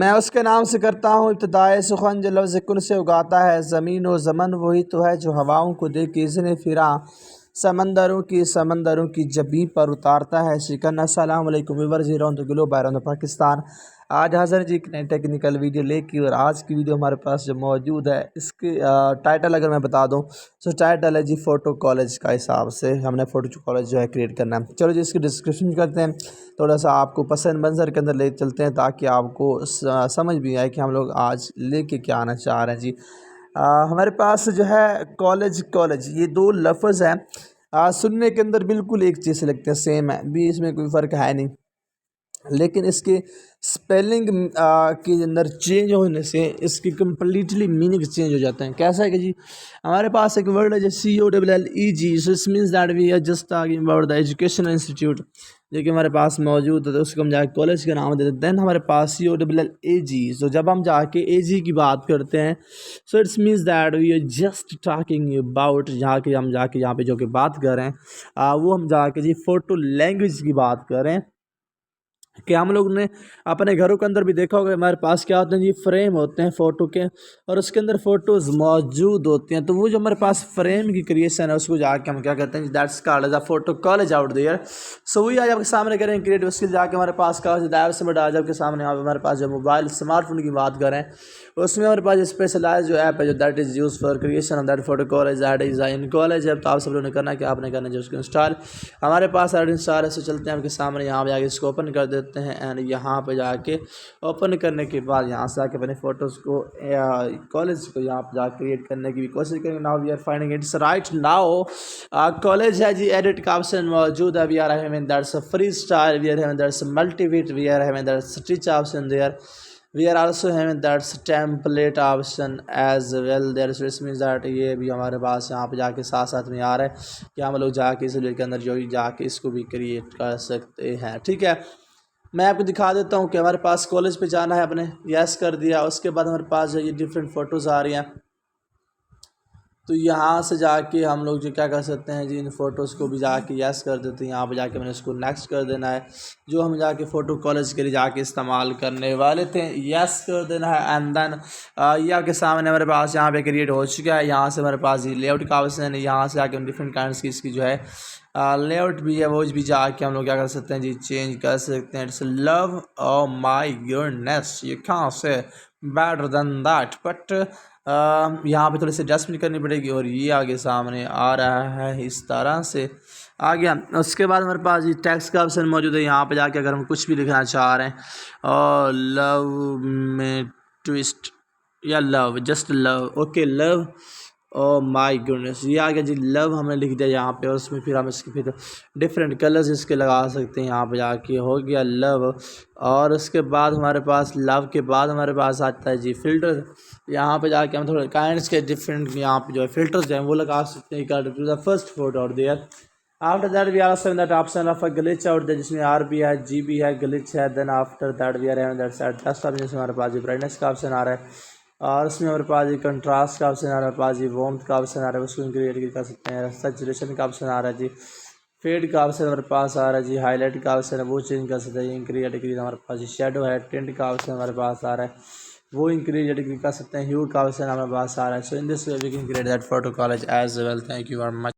मैं उसके नाम से करता हूँ इब्तिदाए सुखन जो लफ्ज़ कुन से उगाता है ज़मीन व ज़मन, वही तो है जो हवाओं को दे के इज़्ने फ़िरा समंदरों की जबीं पर उतारता है शिकन। अस्सलाम वालेकुम viewers, hero on the globe बैर ऑन द पाकिस्तान। आज हाज़िर जी एक नई टेक्निकल वीडियो लेके, और आज की वीडियो हमारे पास जो मौजूद है इसके टाइटल अगर मैं बता दूं तो टाइटल है जी फ़ोटो कॉलेज का हिसाब से हमने फ़ोटो कॉलेज जो है क्रिएट करना है। चलो जी इसकी डिस्क्रिप्शन करते हैं, थोड़ा सा आपको पसंद मंजर के अंदर ले चलते हैं ताकि आपको समझ भी आए कि हम लोग आज लेके क्या आना चाह रहे हैं जी। हमारे पास जो है कॉलेज कॉलेज ये दो लफ्ज़ हैं, सुनने के अंदर बिल्कुल एक जैसे लगते हैं, सेम है भी, इसमें कोई फ़र्क है नहीं, लेकिन इसके स्पेलिंग के अंदर चेंज होने से इसकी कम्प्लीटली मीनिंग चेंज हो जाते हैं। कैसा है कि जी हमारे पास एक वर्ड है जो COLLEG, so is means that we are just talking about the educational institute जो कि हमारे पास मौजूद है, तो उसको हम जाके कॉलेज का नाम देते हैं। दैन हमारे पास COLLEG, सो जब हम जाके AG की बात करते हैं so it's means that we are just talking about, जहाँ के हम जाके यहाँ पे जो कि बात कर रहे हैं वो हम जाके जी फ़ोटो लैंग्वेज की बात कर रहे हैं। कि हम लोग ने अपने घरों के अंदर भी देखा होगा, हमारे पास क्या होते हैं जी, फ्रेम होते हैं फ़ोटो के, और उसके अंदर फ़ोटोज़ मौजूद होती हैं। तो वो जो हमारे पास फ्रेम की क्रिएशन है उसको जाके हम क्या करते हैं, that's called as a photo collage out there. So वही आज आपके सामने करें क्रिएटिव स्किल, जाके हमारे पास का दायब से बड़ा आज आपके सामने यहाँ पे हमारे पास जो मोबाइल स्मार्टफोन की बात करें उसमें हमारे पास स्पेशलाइज जो ऐप है जो that is use for creation of that photo college, that is in college app. तो आप सब लोगों ने करना क्या, आपने करना जो उसको इंस्टॉल, हमारे पास ऑलरेडी इंस्टॉल है। सो चलते हैं आपके सामने, यहाँ पे जाके इसको ओपन कर देते हैं, एंड यहाँ पे जाके ओपन करने के बाद यहाँ से आके अपने फ़ोटोज़ को कॉलेज को यहाँ पे जाके क्रिएट करने की भी कोशिश करेंगे। Now we are finding it's right now collage है जी, एडिट का ऑप्शन मौजूद है। We are having that's a free style, we are having that's multiwit, we are having that's stitch option there, we are also having that template option as well there, so it means that ये भी हमारे पास यहाँ पे जाके साथ साथ में आ रहा है कि हम लोग जाके इस वीडियो के अंदर जो ही जाके इसको भी क्रिएट कर सकते हैं। ठीक है, मैं आपको दिखा देता हूँ कि हमारे पास कॉलेज पे जाना है, अपने यस कर दिया, उसके बाद हमारे पास जो ये डिफरेंट फ़ोटोज़ आ रही हैं, तो यहाँ से जाके हम लोग जो क्या कर सकते हैं जी, इन फ़ोटोज़ को भी जाके यस कर देते हैं। यहाँ पे जाके मैंने इसको नेक्स्ट कर देना है, जो हम जाके फ़ोटो कॉलेज के लिए जाके इस्तेमाल करने वाले थे, यस कर देना है। एंड देन ये आपके सामने हमारे पास यहाँ पे क्रिएट हो चुका है। यहाँ से हमारे पास ये लेआउट का ऑप्शन है, यहाँ से आके हम डिफरेंट काइंड्स की इसकी जो है लेआउट भी है वो भी जाके हम लोग क्या कर सकते हैं जी, चेंज कर सकते हैं। It's love oh my goodness, you can't say better than that, but यहाँ पे थोड़ी सी एडजस्टमेंट करनी पड़ेगी। और ये आगे सामने आ रहा है इस तरह से आ गया। उसके बाद हमारे पास ये टेक्स्ट का ऑप्शन मौजूद है, यहाँ पे जाके अगर हम कुछ भी लिखना चाह रहे हैं, और लव में ट्विस्ट या love, just love, okay love oh my goodness, ये आ गया जी, लव हमने लिख दिया यहाँ पे, और उसमें फिर हम इसके फिर डिफरेंट कलर्स इसके लगा सकते हैं। यहाँ पे जाके हो गया लव, और उसके बाद हमारे पास लव के बाद हमारे पास आता है जी फिल्टर। यहाँ पे जाके हम थोड़े काइंड्स के डिफरेंट यहाँ पे जो है फिल्टर्स जो हैं वो लगा सकते हैं। To the first photo out there, after that we are seven that option of a glitch out there, जिसमें आर भी है, जी भी है, ग्लिच है। Then after that we are having that set test option, जिसमें हमारे पास brightness का option आ रहा है, और उसमें हमारे पास ये कंट्रास्ट का ऑप्शन आ रहा है, पास ये वार्मथ का ऑप्शन आ रहा है, उसको क्रिएट कर सकते हैं। सैचुरेशन का ऑप्शन आ रहा है जी, फेड का ऑप्शन हमारे पास आ रहा है जी, हाईलाइट का ऑप्शन है वो चेंज कर सकते हैं, इंक्रीज डिक्रीज हमारे पास शेडो है, टिंट का ऑप्शन हमारे पास आ रहा है वो इंक्रीज डिक्रीज कर सकते हैं, ह्यू का ऑप्शन हमारे पास आ रहा है। So in this way we can create that photo collage as well. Thank you very much.